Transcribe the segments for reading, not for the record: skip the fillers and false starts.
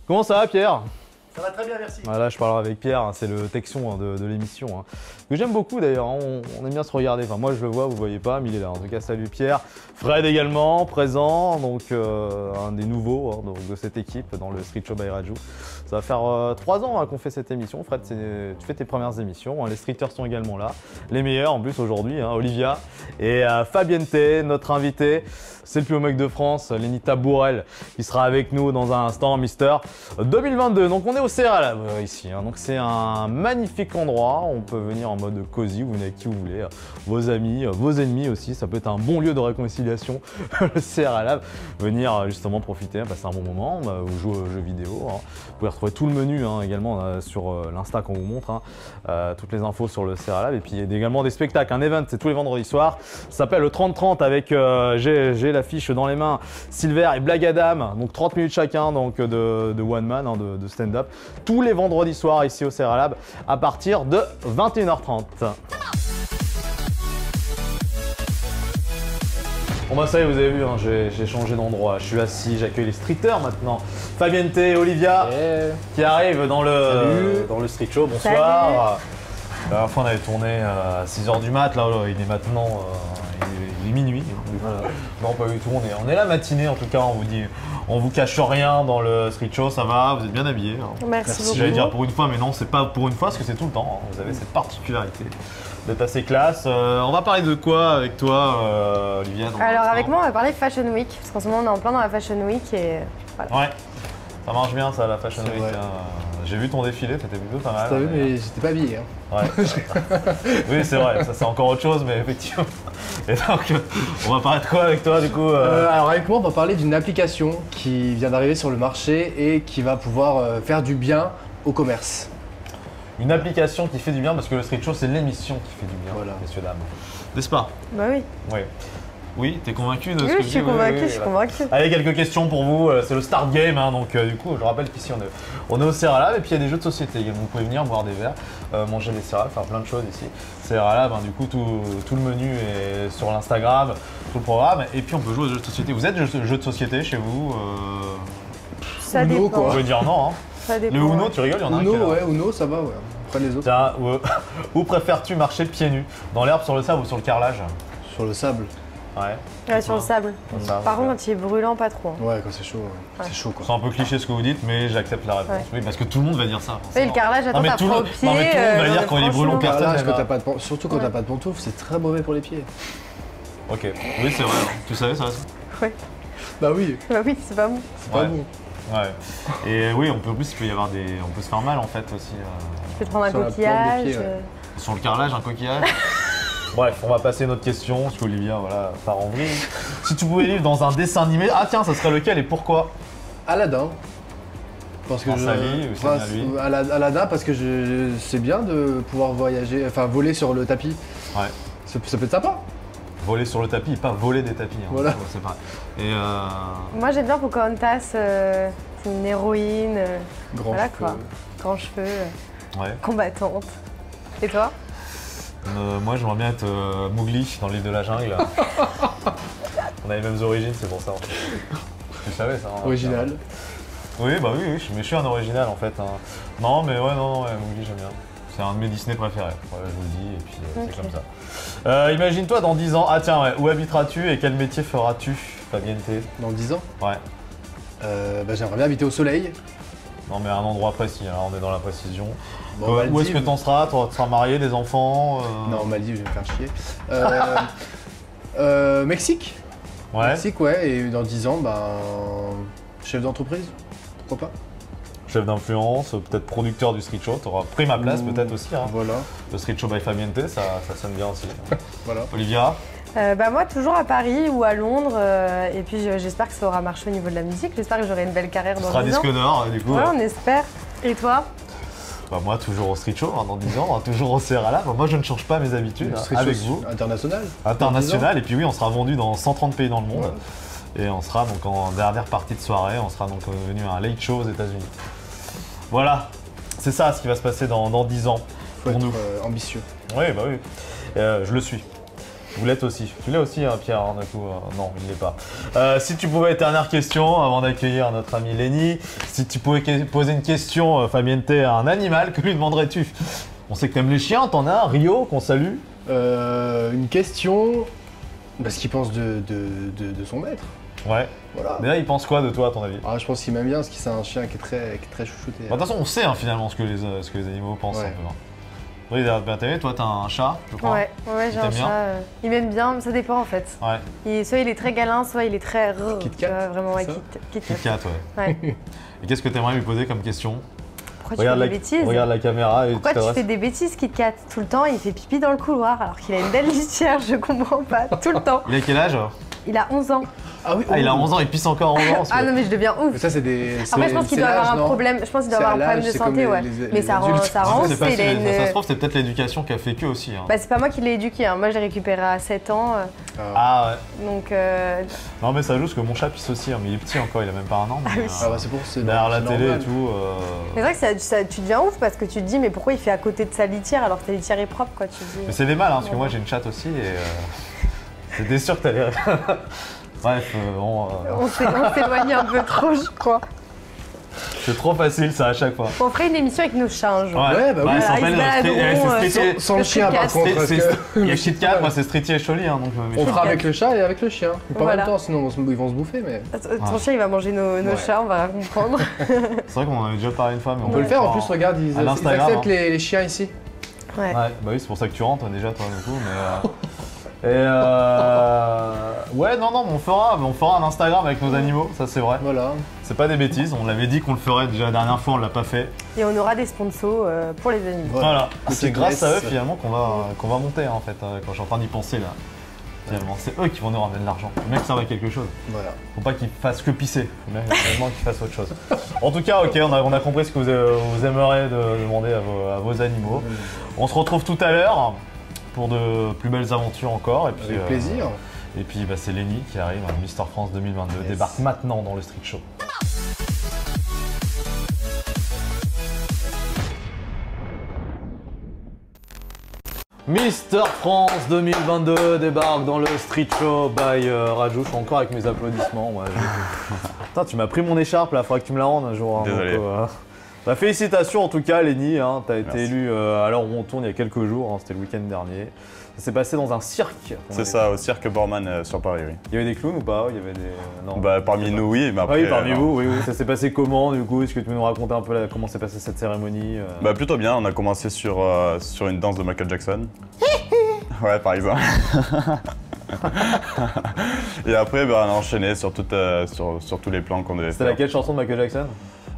Comment ça va, Pierre? Ça va très bien, merci. Voilà, je parlerai avec Pierre, hein, c'est le texon de l'émission. Hein. Que j'aime beaucoup d'ailleurs, hein, on aime bien se regarder. Enfin, moi je le vois, vous voyez pas, mais il est là. En tout cas, salut Pierre. Fred également, présent, donc un des nouveaux hein, donc, de cette équipe dans le Street Show by Raju. Ça va faire 3 ans hein, qu'on fait cette émission. Fred, tu fais tes premières émissions. Hein, les streeters sont également là. Les meilleurs en plus aujourd'hui, hein, Olivia et Fabienne T, notre invité. C'est le plus haut mec de France, Lenita Bourrel, qui sera avec nous dans un instant, Mister 2022. Donc on est au CRL ici, hein. Donc c'est un magnifique endroit, on peut venir en mode cosy, vous venez avec qui vous voulez, vos amis, vos ennemis aussi, ça peut être un bon lieu de réconciliation, le CRL, venir justement profiter, passer un bon moment, ou jouer aux jeux vidéo. Hein. Vous pouvez retrouver tout le menu hein, également sur l'Insta qu'on vous montre, hein. Toutes les infos sur le CRL, et puis il y a également des spectacles, un event, c'est tous les vendredis soirs, ça s'appelle le 30-30 avec, j'ai l'affiche dans les mains, Silver et Black Adam, donc 30 minutes chacun donc de one man, hein, de stand-up, tous les vendredis soirs ici au CRL à partir de 21h30. Bon bah ça y est, vous avez vu, hein, j'ai changé d'endroit, je suis assis, j'accueille les streeters maintenant. Fabienne T et Olivia qui arrivent dans le street show, bonsoir. La dernière fois on avait tourné à 6h du mat, là il est maintenant il est minuit. Non pas du tout, on est la matinée en tout cas, on vous cache rien dans le street show, ça va, vous êtes bien habillés. Hein. Merci beaucoup. J'allais dire pour une fois, mais non, c'est pas pour une fois parce que c'est tout le temps, hein. Vous avez cette particularité d'être assez classe. On va parler de quoi avec toi, Olivia? Alors avec moi on va parler Fashion Week, parce qu'en ce moment on est en plein dans la Fashion Week et voilà. Ouais, ça marche bien ça, la Fashion Week. Hein. J'ai vu ton défilé, t'étais plutôt pas mal. T'as vu, mais j'étais pas habillé. Hein. Ouais. Oui, c'est vrai, ça c'est encore autre chose, mais effectivement. Et donc, on va parler de quoi avec toi du coup Alors avec moi, on va parler d'une application qui vient d'arriver sur le marché et qui va pouvoir faire du bien au commerce. Une application qui fait du bien, parce que le Street Show c'est l'émission qui fait du bien, voilà. Messieurs, dames. N'est-ce pas? Bah oui. Oui. Oui, t'es convaincu de ce que je suis convaincu, je suis convaincu. Allez, quelques questions pour vous, c'est le start game, hein, donc du coup je rappelle qu'ici on est au CRL et puis il y a des jeux de société également, vous pouvez venir boire des verres, manger des céréales, faire plein de choses ici. CRL, du coup tout le menu est sur l'Instagram, tout le programme, et puis on peut jouer aux jeux de société. Vous êtes jeux de société chez vous Ça dépend. Quoi. Vous pouvez dire non, hein. Ça dépend. Le Uno, tu rigoles, il y en a Uno, un ouais, Uno, ça va, ouais. Après les autres. Tiens, où préfères-tu marcher pieds nus? Dans l'herbe, sur le sable ou sur le carrelage? Sur le sable. Ouais, sur le sable. Par contre, quand il est brûlant, pas trop. Hein. Ouais, quand c'est chaud, c'est chaud quoi. C'est un peu cliché ce que vous dites, mais j'accepte la réponse. Oui, parce que tout le monde va dire ça. Oui, le carrelage, attends, t'as pas au pied. Non, mais tout le monde va dire quand il est brûlant, personne. Surtout quand t'as pas de pantoufles, c'est très mauvais pour les pieds. Ok, oui, c'est vrai. Tu savais ça? Ouais. Bah oui. Bah oui, c'est pas bon. C'est pas bon. Ouais. Et oui, en plus, il peut y avoir on peut se faire mal en fait aussi. Tu peux te prendre un coquillage. Sur le carrelage, un coquillage. Bref, on va passer à une autre question, parce qu'Olivia, voilà, part en vrille. Si tu pouvais vivre dans un dessin animé, ah tiens, ça serait lequel et pourquoi? Aladdin. Parce que Aladdin, parce que c'est bien de pouvoir voyager, enfin voler sur le tapis. Ouais. Ça peut être sympa. Voler sur le tapis et pas voler des tapis. Hein. Voilà. C'est pareil. Et moi j'aime bien Pocahontas, c'est une héroïne. Voilà quoi. Grands cheveux, combattante. Et toi? Moi j'aimerais bien être Mowgli dans l'île de la jungle. On a les mêmes origines, c'est pour ça. En fait. Tu savais ça? Hein, original. Oui, bah oui, mais je suis un original en fait. Hein. Non, mais non, Mowgli j'aime bien. C'est un de mes Disney préférés, voilà, je vous le dis, et puis c'est comme ça. Imagine-toi dans 10 ans, ah tiens, ouais, où habiteras-tu et quel métier feras-tu, Fabienne T? Dans 10 ans? Ouais. J'aimerais bien habiter au soleil. Non mais à un endroit précis, alors on est dans la précision. Bon, où est-ce que t'en seras? Tu seras marié, des enfants Non, Maldives, je vais me faire chier. Mexique? Ouais. Mexique, ouais, et dans 10 ans, chef d'entreprise, pourquoi pas? Chef d'influence, peut-être producteur du street show, tu auras pris ma place peut-être aussi. Hein. Voilà. Le street show by Fabienne T, ça sonne bien aussi. Voilà. Olivia? Moi toujours à Paris ou à Londres et puis j'espère que ça aura marché au niveau de la musique, j'espère que j'aurai une belle carrière dans 10 ans. Tu seras disque d'or du coup. Ouais, on espère. Et toi? Moi toujours au street show dans 10 ans, toujours au CRL. Moi je ne change pas mes habitudes avec vous. International. International et puis oui on sera vendu dans 130 pays dans le monde. Ouais. Et on sera donc en dernière partie de soirée, on sera donc venu à un late show aux États-Unis. Voilà, c'est ça ce qui va se passer dans 10 ans. Faut être ambitieux. Oui, bah oui, je le suis. Vous l'êtes aussi. Tu l'es aussi, hein, Pierre, hein, du coup, non, il ne l'est pas. Si tu pouvais, dernière question, avant d'accueillir notre ami Lenny, si tu pouvais poser une question, Fabiente, à un animal, que lui demanderais-tu? On sait que tu aimes les chiens, t'en as un, Rio, qu'on salue. Une question, ce qu'il pense de son maître. Ouais. Voilà. Mais là, il pense quoi de toi, à ton avis? Je pense qu'il m'aime bien, parce que c'est un chien qui est très chouchouté. De toute façon, on sait hein, finalement ce que les animaux pensent un peu. Oui, bien t'aimer. Toi, t'as un chat, je crois. Ouais, j'ai un chat. Il m'aime bien, mais ça dépend en fait. Ouais. Soit il est très câlin, soit il est très. Kit Kat. Vraiment, Kit Kat, ouais. Et qu'est-ce que t'aimerais lui poser comme question? Pourquoi tu fais des bêtises? Regarde la caméra et pourquoi tu fais des bêtises, Kit Kat? Tout le temps, il fait pipi dans le couloir alors qu'il a une belle litière, je comprends pas. Tout le temps. Il a quel âge? Il a 11 ans. Ah oui, il a 11 ans, il pisse encore 11 ans. Ah non, mais je deviens ouf. Mais ça, c'est des. Après, je pense qu'il doit avoir un problème. Je pense qu'il doit avoir un problème de santé, ouais. Mais ça rend. Ça se trouve, c'est peut-être l'éducation qui a fait que aussi. Bah, c'est pas moi qui l'ai éduqué. Hein. Moi, je l'ai récupéré à 7 ans. Ah ouais. Donc. Non, mais ça joue parce que mon chat pisse aussi. Mais il est petit encore, il a même pas un an. Ah oui. C'est pour ça. Derrière la télé et tout. C'est vrai que tu deviens ouf parce que tu te dis, mais pourquoi il fait à côté de sa litière alors que ta litière est propre, quoi. Tu dis. Mais c'est des mal, parce que moi, j'ai une chatte aussi et. C'était sûr que t'allais. Bref, on s'éloigne un peu trop, je crois. C'est trop facile ça à chaque fois. On ferait une émission avec nos chats un jour. Ouais, bah oui. Sans le chien par contre. Il y a Kit Kat, moi c'est Streety et Choli. Hein, donc, on fera avec le chat et avec le chien. Pas en même temps, sinon ils vont se bouffer. Mais... Ton chien il va manger nos chats, on va comprendre. C'est vrai qu'on en avait déjà parlé une fois. Mais on peut le faire en plus, regarde, ils acceptent les chiens ici. Ouais. Bah oui, c'est pour ça que tu rentres déjà toi du coup. Mais, ouais, non, on fera un Instagram avec nos animaux, ça c'est vrai. Voilà. C'est pas des bêtises, on l'avait dit qu'on le ferait déjà la dernière fois, on l'a pas fait. Et on aura des sponsors pour les animaux. Voilà, c'est grâce à eux finalement qu'on va monter en fait, quand je suis en train d'y penser là. Finalement, c'est eux qui vont nous ramener de l'argent. Faut bien que ça va quelque chose. Voilà. Faut pas qu'ils fassent que pisser, faut bien qu'ils fassent autre chose. En tout cas, ok, on a compris ce que vous aimeriez demander à vos animaux. On se retrouve tout à l'heure pour de plus belles aventures encore. Et puis, avec plaisir. Et puis c'est Lenny qui arrive, Mister France 2022, débarque maintenant dans le Street Show. Mister France 2022 débarque dans le Street Show by Raju. Je suis encore avec mes applaudissements. Ouais, putain, tu m'as pris mon écharpe là, faudra que tu me la rendes un jour. Hein, désolé. Donc, félicitations en tout cas Lenny, hein, tu as été élu à l'heure où on tourne il y a quelques jours, hein, c'était le week-end dernier. Ça s'est passé dans un cirque. C'est ça, au cirque Borman sur Paris, oui. Il y avait des clowns ou pas? Il y avait des... Non. Bah, parmi nous, oui, mais après... Oui, parmi vous, oui. Ça s'est passé comment du coup? Est-ce que tu peux nous raconter un peu comment s'est passée cette cérémonie? Bah plutôt bien, on a commencé sur une danse de Michael Jackson. Ouais, par exemple. Et après, bah, on a enchaîné sur tous les plans qu'on devait faire. C'était laquelle chanson de Michael Jackson?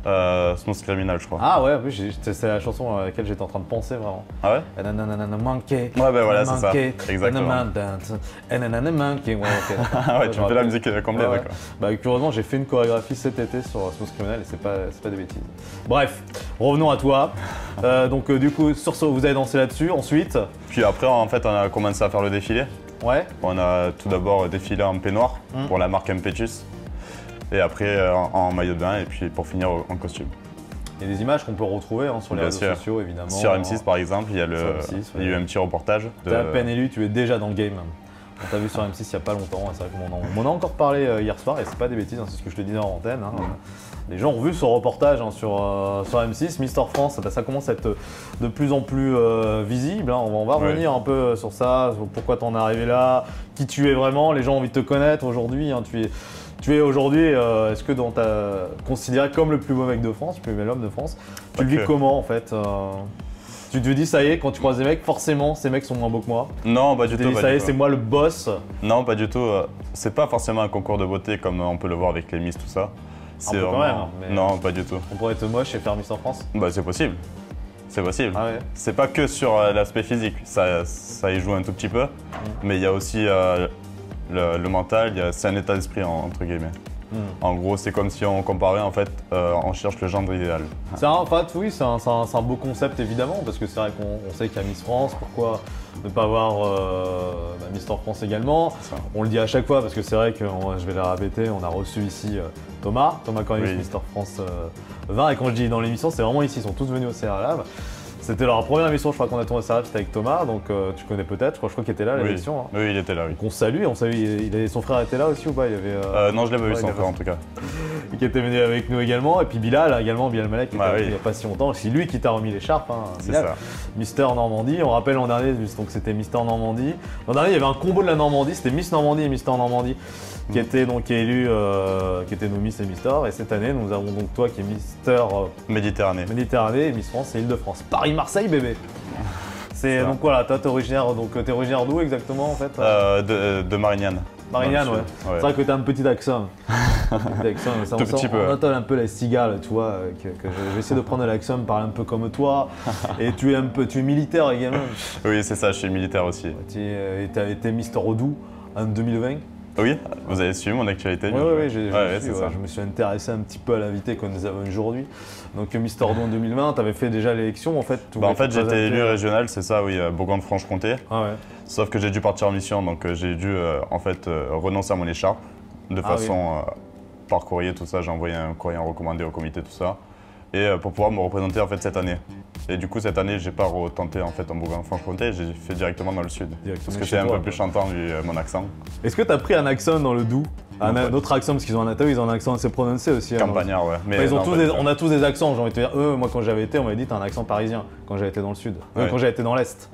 Smooth Criminal, je crois. Ah ouais, c'est la chanson à laquelle j'étais en train de penser vraiment. Ah ouais? Monkey. Ouais, bah voilà, c'est ça. Exactement. Monkey. Ah ouais, tu fais la musique complète, d'accord. Bah curieusement, j'ai fait une chorégraphie cet été sur Smooth Criminal et c'est pas des bêtises. Bref, revenons à toi. Donc du coup, sur ce, vous avez dansé là-dessus, ensuite? Puis après, en fait, on a commencé à faire le défilé. Ouais. On a tout d'abord défilé en peignoir pour la marque Impetus. Et après en maillot de bain et puis pour finir en costume. Il y a des images qu'on peut retrouver sur les réseaux sociaux évidemment. Sur M6 par exemple, il y a eu un petit reportage. T'es à peine élu, tu es déjà dans le game. On t'a vu sur M6 il n'y a pas longtemps, c'est vrai qu'on m'en a encore parlé hier soir et c'est pas des bêtises, c'est ce que je te disais en antenne. Les gens ont vu ce reportage sur M6, Mister France, ça commence à être de plus en plus visible. On va revenir un peu sur ça, sur pourquoi t'en es arrivé là, qui tu es vraiment, les gens ont envie de te connaître aujourd'hui. Tu es aujourd'hui, est-ce que tu considéré comme le plus beau mec de France, le plus bel homme de France? Tu le vis comment en fait? Tu te dis ça y est, quand tu croises des mecs, forcément ces mecs sont moins beaux que moi? Non, pas du tout. Tu te dis ça y est, c'est moi le boss? Non, pas du tout. C'est pas forcément un concours de beauté comme on peut le voir avec les Miss, tout ça. C'est vraiment... quand même, mais non, pas du tout. On pourrait être moche et faire Miss en France? Bah c'est possible. C'est possible. Ah ouais. C'est pas que sur l'aspect physique, ça y joue un tout petit peu, mais il y a aussi le mental, c'est un état d'esprit entre guillemets. En gros, c'est comme si on comparait, en fait, on cherche le gendre idéal. En fait, oui, c'est un beau concept évidemment, parce que c'est vrai qu'on sait qu'il y a Miss France, pourquoi ne pas avoir Mister France également? On le dit à chaque fois, parce que c'est vrai que, je vais le répéter, on a reçu ici Thomas Cornelius, Mister France 20, et quand je dis dans l'émission, c'est vraiment ici, ils sont tous venus au CR Lab. C'était leur première émission, je crois qu'on a tourné ça, c'était avec Thomas, donc tu connais peut-être, je crois qu'il était là à l'émission. Hein. Oui, il était là, oui. Donc on salue, son frère était là aussi ou pas? Il avait, non, je l'ai pas vu son frère en tout cas. Qui était venu avec nous également, et puis Bilal Malek, qui était il n'y a pas si longtemps, c'est lui qui t'a remis l'écharpe, hein, c'est ça. Mister Normandie, on rappelle l'an dernier, donc c'était Mister Normandie. L'an dernier il y avait un combo de la Normandie, c'était Miss Normandie et Mister Normandie, qui était donc élu, qui étaient nos Miss et Mister, et cette année nous avons donc toi qui est Mister Méditerranée et Miss France et Île-de-France. Paris-Marseille bébé. C'est donc voilà, toi t'es originaire d'où exactement en fait? De Marignane. Marignane, ouais. C'est vrai que t'as un petit accent. On entend un peu la cigale, tu vois, j'essaie de prendre l'accent, parler un peu comme toi. Et tu es militaire également. Oui, c'est ça, je suis militaire aussi. Tu as été Mister Odoo en 2020. Oui, vous avez suivi mon actualité? Oui, je me suis intéressé un petit peu à l'invité que nous avons aujourd'hui. Donc Mister Odoo en 2020, tu avais fait déjà l'élection en fait? En fait, j'étais élu régional, c'est ça, oui, Bourgogne-Franche-Comté. Ah ouais. Sauf que j'ai dû partir en mission, donc j'ai dû en fait renoncer à mon écharpe de façon par courrier, tout ça. J'ai envoyé un courrier recommandé au comité, tout ça, et pour pouvoir me représenter en fait cette année. Et du coup cette année, j'ai pas retenté en fait en Bourgogne-Franche-Comté, j'ai fait directement dans le sud, parce que c'est un peu plus chantant vu mon accent. Est-ce que tu as pris un accent dans le Doubs? Un autre accent, parce qu'ils ont un accent assez prononcé aussi. Campagnard, ouais. Mais on a tous des accents, j'ai envie de te dire. Moi quand j'avais été, on m'avait dit t'as un accent parisien quand j'avais été dans le sud, quand j'avais été dans l'est.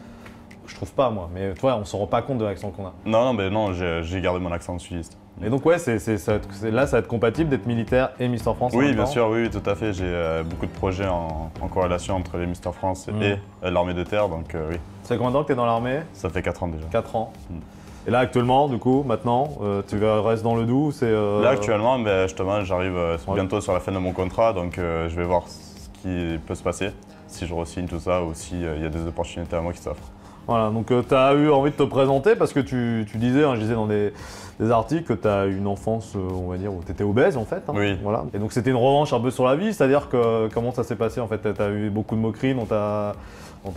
Je trouve pas moi, mais toi on se rend pas compte de l'accent qu'on a. Non, j'ai gardé mon accent sudiste. Et donc ouais, là ça va être compatible d'être militaire et Mister France? Oui, bien sûr, oui, tout à fait. J'ai beaucoup de projets en corrélation entre les Mister France et l'armée de terre, donc oui. Ça fait combien de temps que tu es dans l'armée? Ça fait 4 ans déjà. 4 ans. Et là actuellement, du coup, maintenant, tu restes dans le Doubs? Là actuellement, justement, j'arrive bientôt sur la fin de mon contrat, donc je vais voir ce qui peut se passer, si je re-signe tout ça ou s'il y a des opportunités à moi qui s'offrent. Voilà, donc tu as eu envie de te présenter parce que tu disais, je disais dans des articles que tu as eu une enfance, on va dire, où tu étais obèse en fait. Oui. Voilà. Et donc c'était une revanche un peu sur la vie, c'est-à-dire que comment ça s'est passé en fait? Tu as eu beaucoup de moqueries dans ta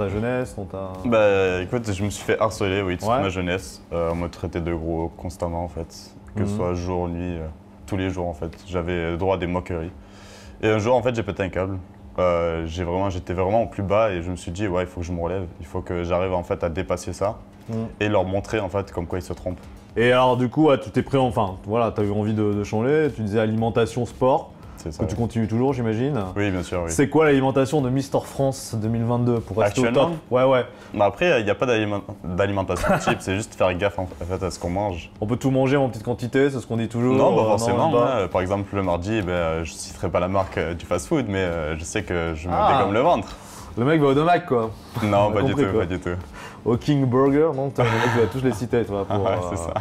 jeunesse, écoute, je me suis fait harceler, oui, toute ma jeunesse. On me traitait de gros constamment en fait, que ce soit jour, nuit, tous les jours en fait. J'avais droit à des moqueries. Et un jour en fait, j'ai pété un câble. J'étais vraiment au plus bas et je me suis dit ouais, il faut que je me relève, il faut que j'arrive en fait à dépasser ça et leur montrer en fait comme quoi ils se trompent. Et alors du coup, tu t'es pris voilà, tu as eu envie de changer, tu disais alimentation, sport. C'est ça. Que tu continues toujours, j'imagine. Oui, bien sûr. Oui. C'est quoi l'alimentation de Mister France 2022 pour rester au top? Ouais. Mais après, il n'y a pas d'alimentation type, c'est juste faire gaffe en fait à ce qu'on mange. On peut tout manger en petite quantité, c'est ce qu'on dit toujours? Non, pas forcément. Par exemple, le mardi, je ne citerai pas la marque du fast-food, mais je sais que je me dégomme le ventre. Le mec va au Domac, quoi. Non, pas du tout. Au King Burger, non? Le mec va tous les citer, toi. C'est ça.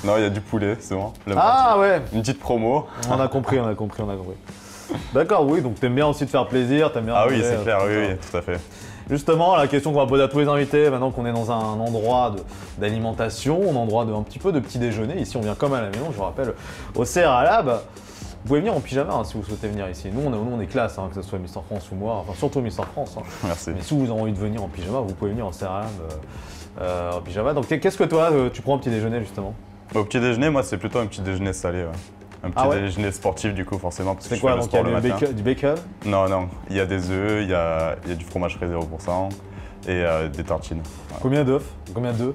Non, il y a du poulet, souvent. Ouais. Une petite promo. On a compris. D'accord, oui, donc t'aimes bien aussi te faire plaisir, t'aimes bien... Ah oui, c'est clair, oui, tout à fait. Justement, la question qu'on va poser à tous les invités, maintenant qu'on est dans un endroit d'alimentation, un endroit un petit peu de petit déjeuner, ici on vient comme à la maison, je vous rappelle, au Serra Lab. Vous pouvez venir en pyjama si vous souhaitez venir ici. Nous on est classe, que ce soit Mister France ou moi, enfin surtout Mister France. Merci. Mais si vous avez envie de venir en pyjama, vous pouvez venir au Serra Lab en pyjama. Donc qu'est-ce que toi, tu prends au petit déjeuner justement? Au petit déjeuner, moi c'est plutôt un petit déjeuner salé. Un petit déjeuner sportif du coup forcément parce que je fais le sport le matin. Du bacon? Non, il y a des œufs, il y a du fromage frais 0% et des tartines. Ouais. Combien d'œufs? Combien d'œufs?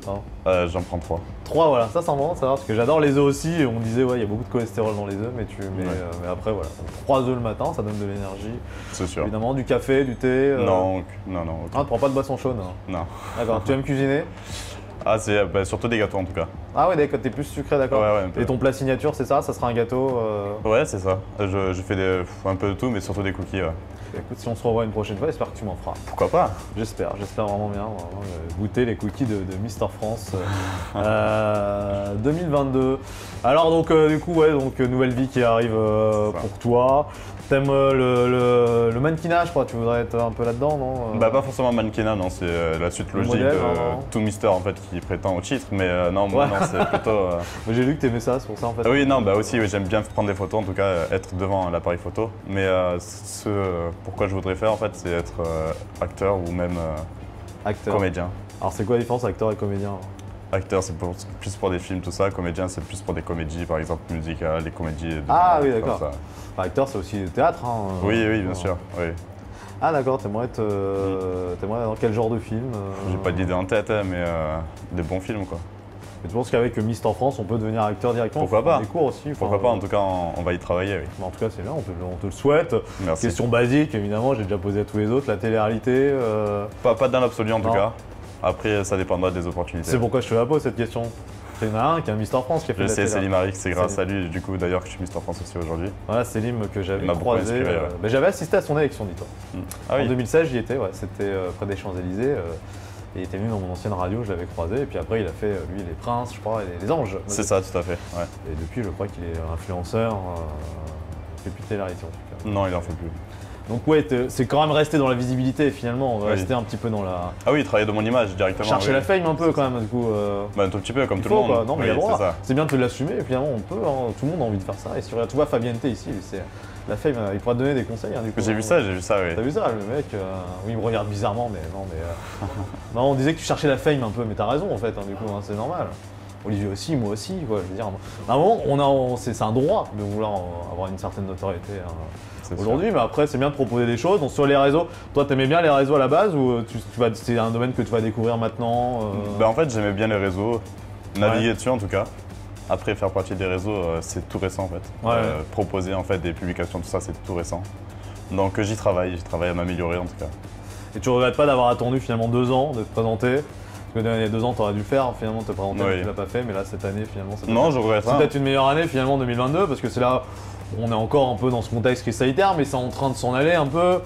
J'en prends 3. 3, voilà, ça c'est important de savoir parce que j'adore les œufs aussi. On disait il y a beaucoup de cholestérol dans les œufs, mais après voilà, 3 œufs le matin, ça donne de l'énergie. C'est sûr. Évidemment, du café, du thé. Non. Ah, tu prends pas de boisson chaude? Non. D'accord, tu aimes cuisiner? C'est surtout des gâteaux en tout cas. Ah ouais, d'accord, t'es plus sucré, d'accord. Ouais, et ton plat signature, c'est ça? Ça sera un gâteau Ouais, c'est ça. Je fais un peu de tout, mais surtout des cookies. Écoute, si on se revoit une prochaine fois, j'espère que tu m'en feras. Pourquoi pas? J'espère vraiment bien. Goûter les cookies de Mister France 2022. Alors donc du coup, nouvelle vie qui arrive pour toi. T'aimes le mannequinat, je crois, tu voudrais être un peu là-dedans, non? Pas forcément mannequinat, non, c'est la suite logique de tout Mister en fait qui prétend au titre, mais non, moi non, c'est plutôt... J'ai lu que t'aimais ça, c'est pour ça en fait. Oui, non, aussi, j'aime bien prendre des photos, en tout cas être devant l'appareil photo, mais pourquoi je voudrais faire en fait, c'est être acteur ou même comédien. Alors c'est quoi la différence acteur et comédien? Acteur, c'est plus pour des films, tout ça. Comédien, c'est plus pour des comédies, par exemple musicales, des comédies. Oui, d'accord. Acteur, c'est aussi du théâtre. Oui, bien sûr. Oui. Ah d'accord, t'aimerais dans quel genre de film J'ai pas d'idée en tête, hein, mais des bons films quoi. Et tu penses qu'avec Mister France, on peut devenir acteur directement? Pourquoi pas? Des cours aussi. Pourquoi pas, en tout cas, on va y travailler, oui. En tout cas, c'est bien, on te le souhaite. Merci. Question basique, évidemment, j'ai déjà posé à tous les autres, la télé-réalité. Pas dans l'absolu en tout cas. Après, ça dépendra des opportunités. C'est pourquoi je te la pose cette question. Il y en a un qui est un Mister France qui a fait Je sais, Selim Arik, c'est grâce à lui, du coup, d'ailleurs, que je suis Mister France aussi aujourd'hui. Voilà, Selim que j'avais croisé. J'avais assisté à son élection, dis-toi. En 2016, j'y étais, ouais, c'était près des Champs-Élysées. Il était venu dans mon ancienne radio, je l'avais croisé, et puis après il a fait, lui, les Princes, je crois, et les Anges. C'est ça, tout à fait, ouais. Et depuis, je crois qu'il est influenceur, il fait plus de télé-réalité en tout cas. Non, il en fait plus. Donc ouais, c'est quand même resté dans la visibilité finalement, on va rester un petit peu dans la... Ah oui, travailler de mon image directement. Chercher la fame un peu quand même, du coup. Bah un tout petit peu, comme tout le monde. Quoi. Non mais il y a le droit, c'est bien de te l'assumer, et finalement on peut, hein. Tout le monde a envie de faire ça, et si tu vois Fabienne T ici, la fame, il pourra te donner des conseils. Hein, du coup, j'ai vu ça, oui. T'as vu ça, le mec, oui, il me regarde bizarrement, mais non, non, on disait que tu cherchais la fame un peu, mais t'as raison en fait, hein, du coup, hein, c'est normal. Olivier aussi, moi aussi, quoi, je veux dire. À un moment, c'est un droit de vouloir avoir une certaine notoriété aujourd'hui, mais après, c'est bien de proposer des choses. Donc sur les réseaux, toi, t'aimais bien les réseaux à la base ou c'est un domaine que tu vas découvrir maintenant Ben, en fait, j'aimais bien les réseaux, naviguer dessus en tout cas. Après, faire partie des réseaux, c'est tout récent en fait. Proposer en fait des publications, tout ça, c'est tout récent. Donc j'y travaille à m'améliorer en tout cas. Et tu regrettes pas d'avoir attendu finalement 2 ans de te présenter? Parce que il y a 2 ans, tu aurais dû le faire, finalement, te présenter, tu l'as pas fait, mais là, cette année, finalement, je regrette pas. C'est peut-être une meilleure année, finalement, 2022, parce que c'est là où on est encore un peu dans ce contexte qui est sanitaire, mais c'est en train de s'en aller un peu.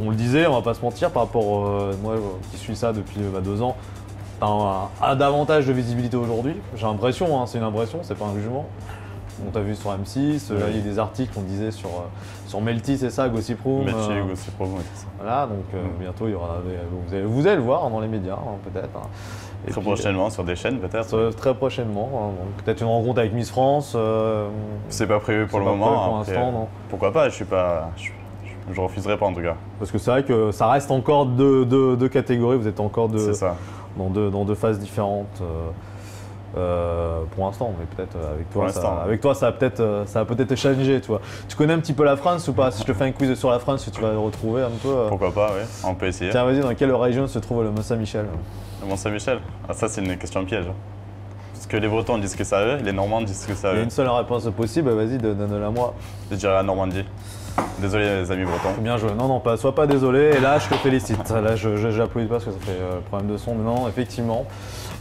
On le disait, on va pas se mentir, par rapport, moi qui suis ça depuis 2 ans, t'as davantage de visibilité aujourd'hui. J'ai l'impression, hein, c'est une impression, c'est pas un jugement. On t'a vu sur M6, là, il y a des articles qu'on disait sur Melty, c'est ça, Gossip Room. Melty, Gossip Room, oui, c'est ça. Voilà, donc bientôt il y aura vous allez le voir dans les médias, hein, peut-être. Hein. Très prochainement, sur des chaînes peut-être. Très prochainement, hein, peut-être une rencontre avec Miss France. C'est pas prévu pour le moment. Pour l'instant, non. Pourquoi pas, je refuserai pas en tout cas. Parce que c'est vrai que ça reste encore deux catégories, vous êtes encore dans deux phases différentes. Pour l'instant, mais peut-être avec toi, ça va peut-être changer, tu vois. Tu connais un petit peu la France ou pas? Si je te fais un quiz sur la France, tu vas le retrouver un peu. Pourquoi pas, oui, on peut essayer. Tiens, vas-y, dans quelle région se trouve le Mont-Saint-Michel? Le Mont-Saint-Michel? Ah, ça, c'est une question piège. Parce que les Bretons disent que c'est à eux, les Normands disent que c'est à eux. Il y a une seule réponse possible, vas-y, donne-la moi. Je dirais la Normandie. Désolé les amis bretons. Bien joué. Non, sois pas désolé. Et là, je te félicite. Là, je n'applaudis pas parce que ça fait problème de son. Mais non, effectivement,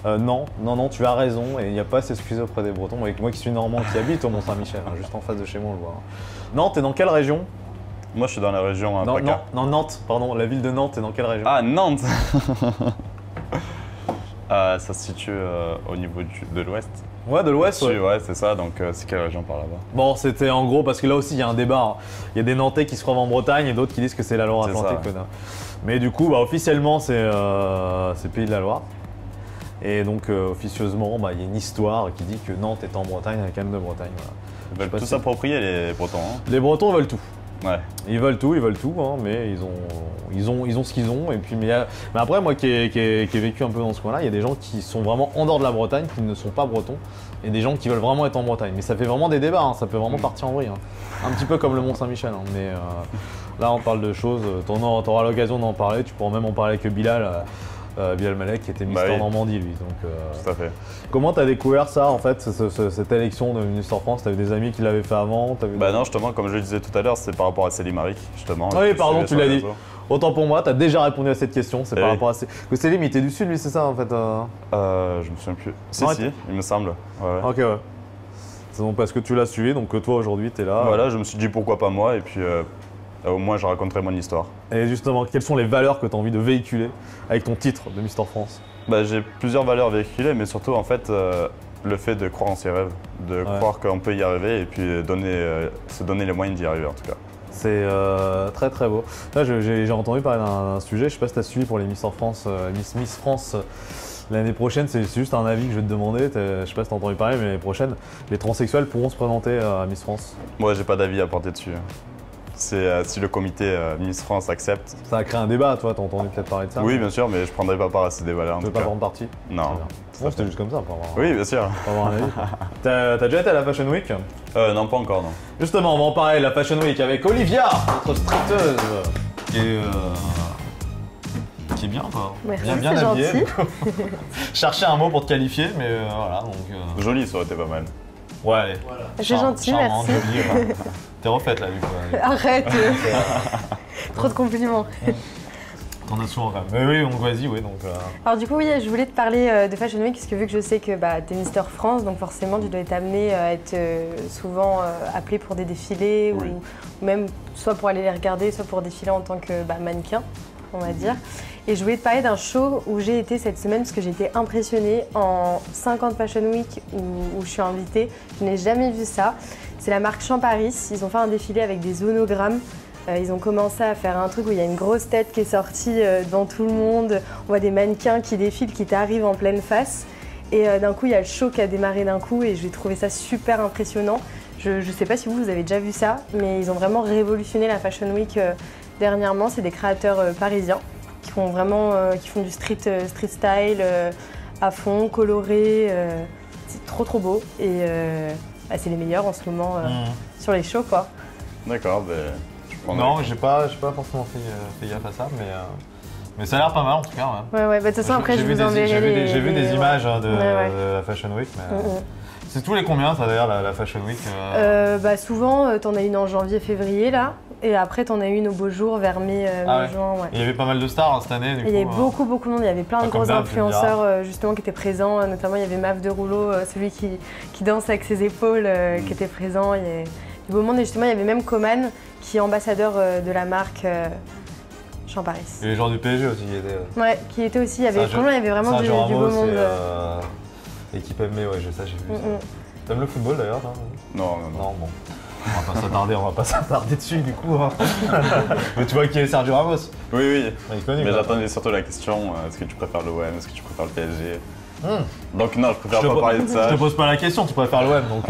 non, tu as raison. Et il n'y a pas à s'excuser auprès des Bretons. Moi qui suis normand, qui habite au Mont-Saint-Michel, hein, juste en face de chez moi, on le voit. Nantes, t'es dans quelle région? Moi, je suis dans la région PACA. Non, Nantes, pardon. La ville de Nantes, t'es dans quelle région? Ah, Nantes. Ça se situe au niveau de l'ouest. Ouais, de l'ouest, ouais, c'est ça, donc c'est quelle région par là-bas? Bon, c'était en gros, parce que là aussi il y a un débat. Hein. Il y a des Nantais qui se trouvent en Bretagne et d'autres qui disent que c'est la Loire-Atlantique. Mais du coup, officiellement, c'est Pays de la Loire. Et donc, officieusement, il y a une histoire qui dit que Nantes est en Bretagne, avec Cannes de Bretagne. Voilà. Ils veulent tout s'approprier, les Bretons. Hein. Les Bretons veulent tout. Ouais. Ils veulent tout, hein, mais ils ont ce qu'ils ont. Et puis, mais après, moi qui ai vécu un peu dans ce coin-là, il y a des gens qui sont vraiment en dehors de la Bretagne, qui ne sont pas bretons, et des gens qui veulent vraiment être en Bretagne. Mais ça fait vraiment des débats, hein, ça peut vraiment partir en vrille. Hein. Un petit peu comme le Mont-Saint-Michel. Hein, mais là, on parle de choses, tu auras l'occasion d'en parler, tu pourras même en parler avec Bilal. Bilal Malek qui était Mister Normandie lui. Donc, tout à fait. Comment tu as découvert ça en fait, cette élection de Mister France? Tu avais des amis qui l'avaient fait avant? Non, justement, comme je le disais tout à l'heure, c'est par rapport à Selim Arik, justement. Oui, pardon, tu l'as dit. Autant pour moi, tu as déjà répondu à cette question, c'est par rapport à que Selim il était du sud lui, c'est ça en fait Je me souviens plus. Si, il me semble. Ouais. Ok, ouais. C'est donc parce que tu l'as suivi, donc toi aujourd'hui tu es là. Voilà, je me suis dit pourquoi pas moi, et puis au moins je raconterai mon histoire. Et justement, quelles sont les valeurs que tu as envie de véhiculer avec ton titre de Mister France? J'ai plusieurs valeurs véhiculées, mais surtout en fait le fait de croire en ses rêves, de croire qu'on peut y arriver et puis se donner les moyens d'y arriver en tout cas. C'est très très beau. Là j'ai entendu parler d'un sujet, je sais pas si tu as suivi pour les Mister France, Miss France l'année prochaine, c'est juste un avis que je vais te demander, je sais pas si tu as entendu parler, mais l'année prochaine, les transsexuels pourront se présenter à Miss France. Moi j'ai pas d'avis à porter dessus. C'est si le comité Miss France accepte. Ça a créé un débat, toi, t'as entendu peut-être parler de ça? Oui, bien sûr, mais je prendrai pas part à ces débats-là. Tu veux pas prendre parti? Non. Non, c'était juste comme ça, pour avoir, oui, bien sûr. Pour avoir un avis. T'as déjà été à la Fashion Week? Non, pas encore, non. Justement, on va en parler, la Fashion Week, avec Olivia, notre stricteuse. qui est bien quoi. Merci, bien c'est habillé. gentil. Chercher un mot pour te qualifier, mais voilà donc. Joli, ça aurait été pas mal. Ouais, allez. Voilà. C'est gentil, merci. Joli, T'es refaite là du coup. Arrête. Trop de compliments. T'en as souvent quand même. Mais oui, donc vas-y, oui. Donc, Alors du coup, oui, je voulais te parler de Fashion Week, parce que vu que je sais que t'es Mister France, donc forcément tu dois être amené à être souvent appelé pour des défilés, Oui. ou même soit pour aller les regarder, soit pour défiler en tant que mannequin, on va dire. Et je voulais te parler d'un show où j'ai été cette semaine, parce que j'ai été impressionnée en 50 Fashion Week où je suis invitée. Je n'ai jamais vu ça. C'est la marque Champaris. Ils ont fait un défilé avec des honogrammes. Ils ont commencé à faire un truc où il y a une grosse tête qui est sortie devant tout le monde. On voit des mannequins qui défilent, qui t'arrivent en pleine face. Et d'un coup, il y a le show qui a démarré d'un coup et j'ai trouvé ça super impressionnant. Je ne sais pas si vous avez déjà vu ça, mais ils ont vraiment révolutionné la Fashion Week dernièrement. C'est des créateurs parisiens qui font vraiment qui font du street style à fond, coloré. C'est trop beau et c'est les meilleurs en ce moment sur les shows quoi. D'accord, non, j'ai pas forcément fait gaffe à ça, mais ça a l'air pas mal en tout cas. Ouais, de toute façon après je vous enverrai j'ai vu des images de la Fashion Week, mais c'est tous les combien ça d'ailleurs la Fashion Week souvent t'en as une en janvier-février là, et après t'en as une au beau jour vers mai-juin. Ouais. Il y avait pas mal de stars cette année. Il y avait beaucoup de monde, il y avait plein de gros influenceurs justement qui étaient présents, notamment il y avait Maf de Rouleau, celui qui danse avec ses épaules, qui était présent. Il y avait du beau monde et justement il y avait même Coman qui est ambassadeur de la marque Champaris. Et les gens du PSG aussi qui étaient. Ouais, qui étaient aussi, il y avait vraiment du beau monde. Équipe aimée, ouais, j'ai vu ça. T'aimes le football d'ailleurs Non, bon. On va pas s'attarder dessus du coup. Mais tu vois qui est Sergio Ramos? Oui. Il est connu, mais j'attendais surtout la question, est-ce que tu préfères l'OM, est-ce que tu préfères le PSG? Donc non, je préfère pas parler de ça. Je te pose pas la question, tu préfères l'OM, donc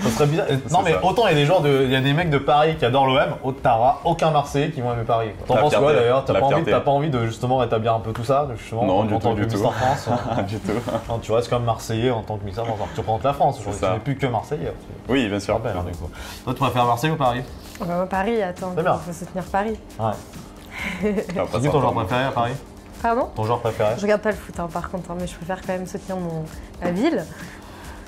ça serait bizarre. Non mais autant il y a des mecs de Paris qui adorent l'OM, t'auras aucun Marseillais qui vont aimer Paris. T'en penses quoi d'ailleurs? T'as pas envie de justement rétablir un peu tout ça justement, non, en tant que Mister France? Du tout. Non, tu restes comme Marseillais en tant que Mister France. Tu représentes la France, tu n'es plus que Marseillais. Oui, bien sûr. Du coup. Toi tu préfères Marseille ou Paris? Paris, attends, il faut soutenir Paris. Ouais. C'est qui ton joueur préféré à Paris? Pardon? Ton joueur préféré? Je regarde pas le foot par contre, mais je préfère quand même soutenir ma ville.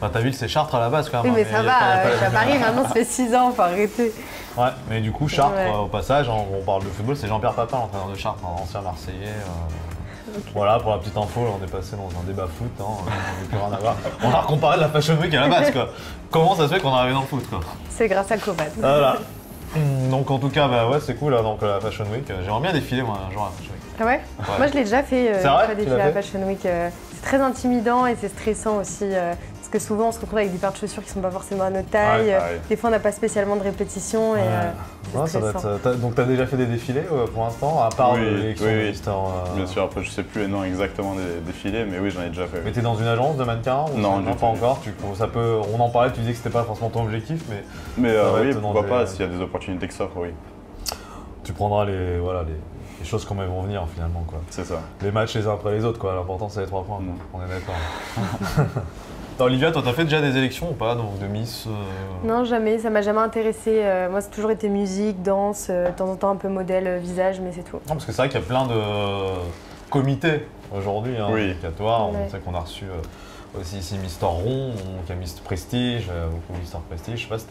Ta ville c'est Chartres à la base quand même. Oui mais ça va, je suis à Paris maintenant, ça fait 6 ans, faut arrêter. Ouais, mais du coup Chartres, au passage, on parle de football, c'est Jean-Pierre Papin, l'entraîneur de Chartres, un ancien Marseillais. Okay. Voilà, pour la petite info, on est passé dans un débat foot, on n'a plus rien à voir. On a recomparé de la Fashion Week à la base quoi. Comment ça se fait qu'on est arrivé dans le foot quoi? C'est grâce à Coman. Voilà. Donc en tout cas, c'est cool donc la Fashion Week. J'aimerais bien défiler moi un jour à la Fashion Week. Ah ouais? Moi je l'ai déjà fait, défiler à la Fashion Week. C'est très intimidant et c'est stressant aussi. Parce que souvent on se retrouve avec des paires de chaussures qui sont pas forcément à notre taille. Des fois on n'a pas spécialement de répétition et c'est stressant. Donc tu as déjà fait des défilés pour l'instant, à part l'élection de Mister Bien sûr, après je sais plus les noms exactement des défilés, mais oui j'en ai déjà fait. Mais t'es dans une agence de mannequins ou non, pas encore. On en parlait, tu disais que c'était pas forcément ton objectif, mais oui, pourquoi pas, s'il y a des opportunités qui s'offrent, oui. Tu prendras les choses comme elles vont venir finalement quoi. C'est ça. Les matchs les uns après les autres quoi, l'important c'est les 3 points, on est d'accord. Olivia, toi t'as fait déjà des élections ou pas donc de Miss Non jamais, ça m'a jamais intéressée. Moi c'est toujours été musique, danse, de temps en temps un peu modèle, visage, mais c'est tout. Non parce que c'est vrai qu'il y a plein de comités aujourd'hui, oui. À toi, on sait qu'on a reçu aussi ici Mister Rond, qui a Mister Prestige, beaucoup Mister Prestige. Je sais pas si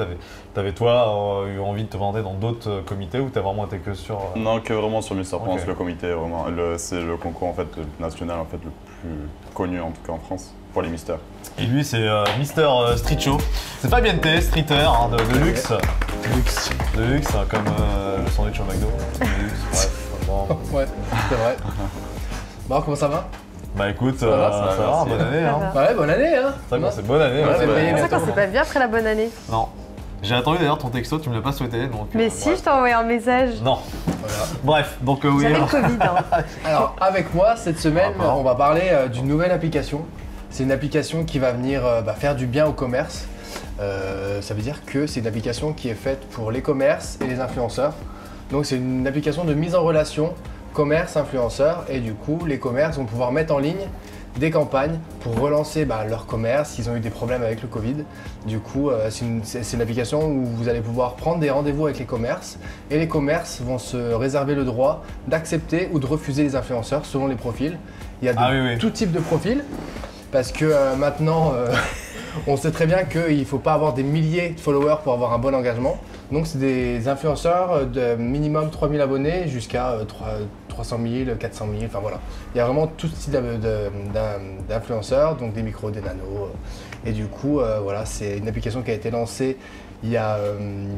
t'avais toi eu envie de te vendre dans d'autres comités ou t'as vraiment été que sur… Non, que vraiment sur Mister France, le comité, vraiment. C'est le concours en fait, national en fait, le plus connu en tout cas en France pour les misters. Et lui c'est Mister Street Show. C'est pas BNT, streeter de luxe. De luxe, comme le sandwich au McDo. De luxe, bref. Bon. Ouais, c'est vrai. Bon, comment ça va? Bah écoute, ça va, bonne année. Ouais, bonne année. C'est vrai, c'est bonne année. C'est ça qu'on s'est pas vu après la bonne année. Non. J'ai attendu d'ailleurs ton texto, tu me l'as pas souhaité. Donc, mais si, je t'ai envoyé un message. Non. Voilà. Bref, donc oui. J'avais le Covid. Alors, avec moi, cette semaine, on va parler d'une nouvelle application. C'est une application qui va venir faire du bien au commerce. Ça veut dire que c'est une application qui est faite pour les commerces et les influenceurs. Donc c'est une application de mise en relation commerce-influenceurs et du coup les commerces vont pouvoir mettre en ligne des campagnes pour relancer leur commerce. Ils ont eu des problèmes avec le Covid. Du coup, c'est une application où vous allez pouvoir prendre des rendez-vous avec les commerces et les commerces vont se réserver le droit d'accepter ou de refuser les influenceurs selon les profils. Il y a tout type de profils parce que maintenant, on sait très bien qu'il ne faut pas avoir des milliers de followers pour avoir un bon engagement. Donc c'est des influenceurs de minimum 3000 abonnés jusqu'à 300 000, 400 000, enfin voilà. Il y a vraiment tout type d'influenceurs, donc des micros, des nanos. Et du coup, voilà, c'est une application qui a été lancée il y a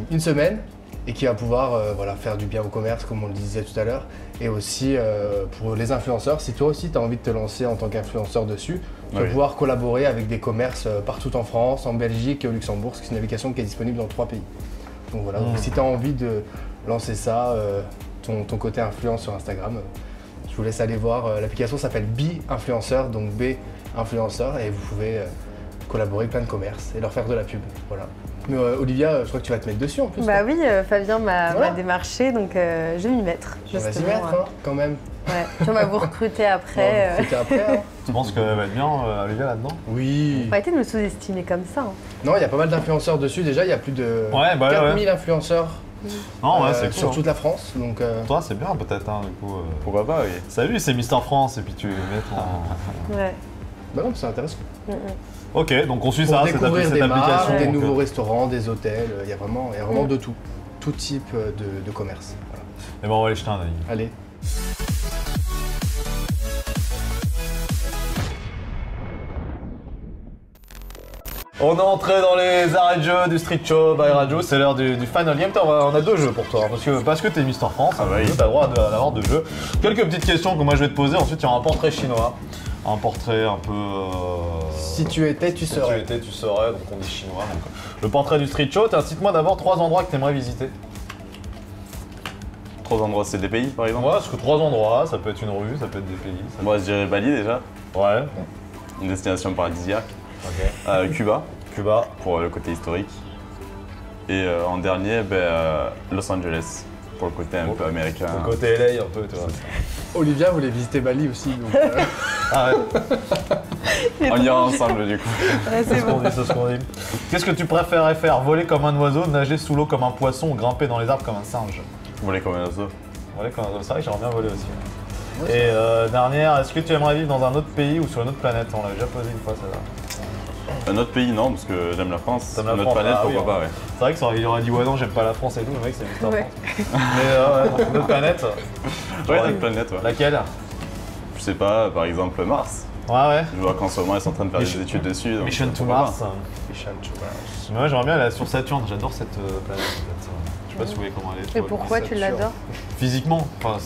une semaine et qui va pouvoir faire du bien au commerce, comme on le disait tout à l'heure. Et aussi pour les influenceurs, si toi aussi tu as envie de te lancer en tant qu'influenceur dessus, tu vas pouvoir collaborer avec des commerces partout en France, en Belgique et au Luxembourg, parce que c'est une application qui est disponible dans 3 pays. Donc voilà, donc si tu as envie de lancer ça, ton côté influence sur Instagram, je vous laisse aller voir. L'application s'appelle Be Influencer, donc B Influenceur, et vous pouvez collaborer avec plein de commerces et leur faire de la pub. Voilà. Mais Olivia, je crois que tu vas te mettre dessus en plus. Bah oui, Fabien m'a démarché, donc je vais m'y mettre. On va s'y mettre quand même. Ouais. Puis on va vous recruter après. Tu penses qu'elle va être bien, Olivia, là-dedans? Oui. Faut arrêter de me sous-estimer comme ça. Non, il y a pas mal d'influenceurs dessus déjà, il y a plus de 4000 influenceurs c'est sur cool, toute la France. Donc, toi, c'est bien peut-être, du coup. Pourquoi pas, oui. Salut, c'est Mister France, et puis tu les mets en... Ouais. Bah non, c'est intéressant. Ok, donc on suit Pour ça, découvrir cette des application. marques, des nouveaux restaurants, des hôtels, il y a vraiment de tout type de commerce. Voilà. Et ben on va aller jeter un œil. Allez. On est entré dans les arrêts de jeu du Street Show by Radio, c'est l'heure du Final Game. On a 2 jeux pour toi, parce que t'es Mister France, t'as le droit d'avoir 2 jeux. Quelques petites questions que moi je vais te poser, ensuite il y aura un portrait chinois. Un portrait un peu... Si tu étais, tu serais. Si tu étais, tu serais, donc on dit chinois. Donc, le portrait du Street Show, cite-moi d'abord 3 endroits que tu aimerais visiter. 3 endroits, c'est des pays par exemple? Ouais, parce que 3 endroits, ça peut être une rue, ça peut être des pays. Moi je dirais Bali déjà. Ouais. Une destination paradisiaque. Ok. Cuba. Cuba. Pour le côté historique. Et en dernier, Los Angeles. Pour le côté un peu américain. Le côté LA un peu, tu vois. Olivia voulait visiter Bali aussi. Donc, Ah ouais. On ira ensemble du coup. Ouais, c'est bon. C'est ce qu'on dit. Qu'est-ce que tu préférerais faire? Voler comme un oiseau, nager sous l'eau comme un poisson ou grimper dans les arbres comme un singe? Voler comme un oiseau. Voler comme un oiseau, c'est vrai que j'aimerais bien voler aussi. Ouais, et dernière, est-ce que tu aimerais vivre dans un autre pays ou sur une autre planète? On l'a déjà posé une fois, ça va. Un autre pays, non, parce que j'aime la France. T'aimes la Une autre France, planète, ah oui, pourquoi pas, ouais. C'est vrai qu'il aurait dit ouais non j'aime pas la France et tout, le mec c'est Mister Ouais. France. Mais une autre planète. Ouais, une autre planète, ouais. Laquelle? Je sais pas, par exemple Mars. Ouais. Je vois qu'en ce moment ils sont en train de faire des études dessus. donc Mission to pourquoi pas. Mars. Mission to Mars. Moi j'aimerais bien aller sur Saturne, j'adore cette planète en fait. Je sais pas si vous voyez comment elle est. Et pourquoi tu l'adores? Physiquement, enfin,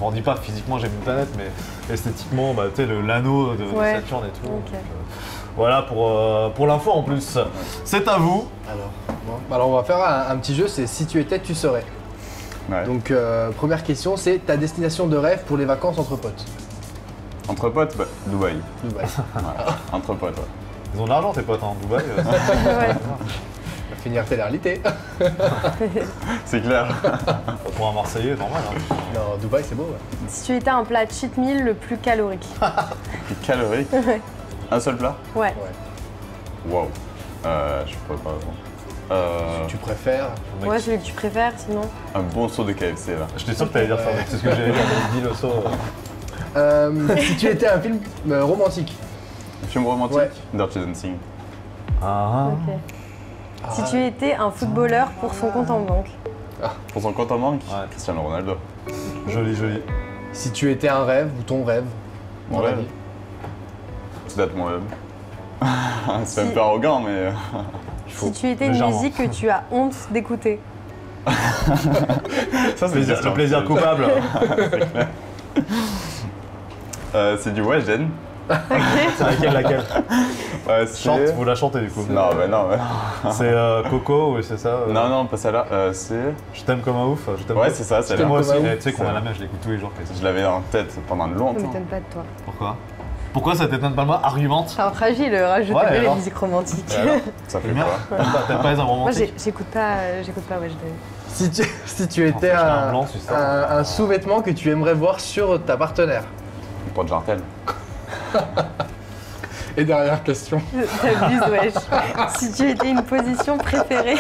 on en dit pas physiquement j'aime une planète, mais esthétiquement, tu sais, l'anneau de Saturne et tout. Okay. Donc, voilà pour l'info en plus. C'est à vous. Alors on va faire un petit jeu, c'est si tu étais, tu serais. Ouais. Donc première question, c'est ta destination de rêve pour les vacances entre potes. Entre potes, Dubaï. Dubaï. Voilà. Entre potes, ouais. Ils ont de l'argent tes potes en Dubaï. Ouais. On va finir télé-réalité. C'est clair. Pour un Marseillais, normal. Hein. Non, Dubaï c'est beau. Ouais. Si tu étais un plat cheat meal le plus calorique. Plus calorique. Ouais. Un seul plat? Ouais. Waouh. Je pourrais pas répondre. Tu préfères Ouais, celui que tu préfères sinon. Un bon saut de KFC là. J'étais sûr que t'allais dire ça, mec. C'est ce que j'avais dit le saut. Si tu étais un film romantique. Un film romantique? Ouais. Dirty Dancing. Ok. Si tu étais un footballeur pour son compte en banque. Pour son compte en banque? Ouais. Cristiano Ronaldo. Joli, joli. Si tu étais un rêve ou ton rêve dans Mon la rêve. vie. C'est d'être moi-même. C'est un peu arrogant, mais. Si tu étais une Légèrement. musique que tu as honte d'écouter. Ça, c'est Le plaisir coupable. C'est du Weshden. C'est laquelle Ouais, Chante, vous la chantez du coup. Non, mais non, ouais. C'est Coco, oui, c'est ça Non, pas celle-là. C'est. Je t'aime comme un ouf. Je t'aime Ouais, comme- c'est ça, C'est celle-là. moi aussi, comme un tu sais qu'on a C'est la vrai. même, je l'écoute tous les jours. Je l'avais en tête pendant Ça longtemps. m'étonne pas de toi. Pourquoi? Pourquoi ça t'étonne pas de moi? Argumente. C'est un fragile, rajoute Ouais, pas les alors. musiques romantiques. Et alors Ça fait Bien. quoi? T'aimes pas les hommes Moi romantiques? j'écoute pas Wesh. Si tu étais fait, j'étais un blanc, c'est ça. un sous-vêtement que tu aimerais voir sur ta partenaire. Pour de jartel. Et dernière question. T'abuses, wesh. Si tu étais une position préférée.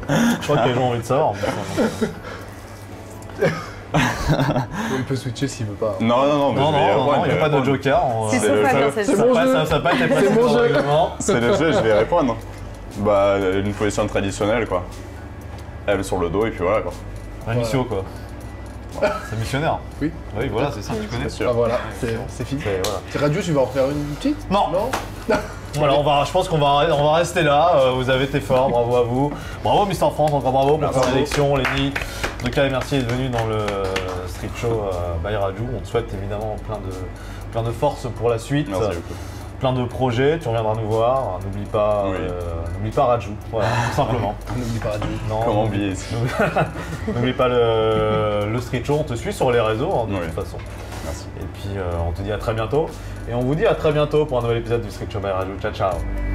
Je crois que les gens ont envie de savoir. Il peut switcher s'il veut pas. Non, mais je vais y répondre, il n'y a pas de répondre. joker. C'est c'est sauf le à jeu. dans cette C'est chose. mon jeu. Ça n'a pas été précisé C'est mon dans le jeu. règlement. C'est le jeu, je vais y répondre. Bah, une position traditionnelle, quoi. Elle sur le dos, et puis voilà, quoi. Un missio, quoi. C'est missionnaire. Oui. Oui, voilà, c'est ça, tu connais. Bien sûr. Ah voilà, c'est fini. C'est- voilà. C'est radio, tu vas en refaire une petite? Non. Non. Voilà, je pense qu'on va rester là. Vous avez été fort, bravo à vous. Bravo Mister France, encore bravo pour Bravo. cette élection, Lenny. En tout cas, merci d'être venu dans le Street Show by Raju. On te souhaite évidemment plein de force pour la suite. Merci beaucoup. Plein de projets, tu reviendras nous voir. N'oublie pas, Oui. n'oublie pas Raju, voilà, tout simplement. N'oublie pas radio. Non, Comment oublier ici? N'oublie pas le Street Show, on te suit sur les réseaux hein, de Oui. toute façon. Merci. Et puis on te dit à très bientôt. Et on vous dit à très bientôt pour un nouvel épisode du Street Show by Raju. Ciao ciao.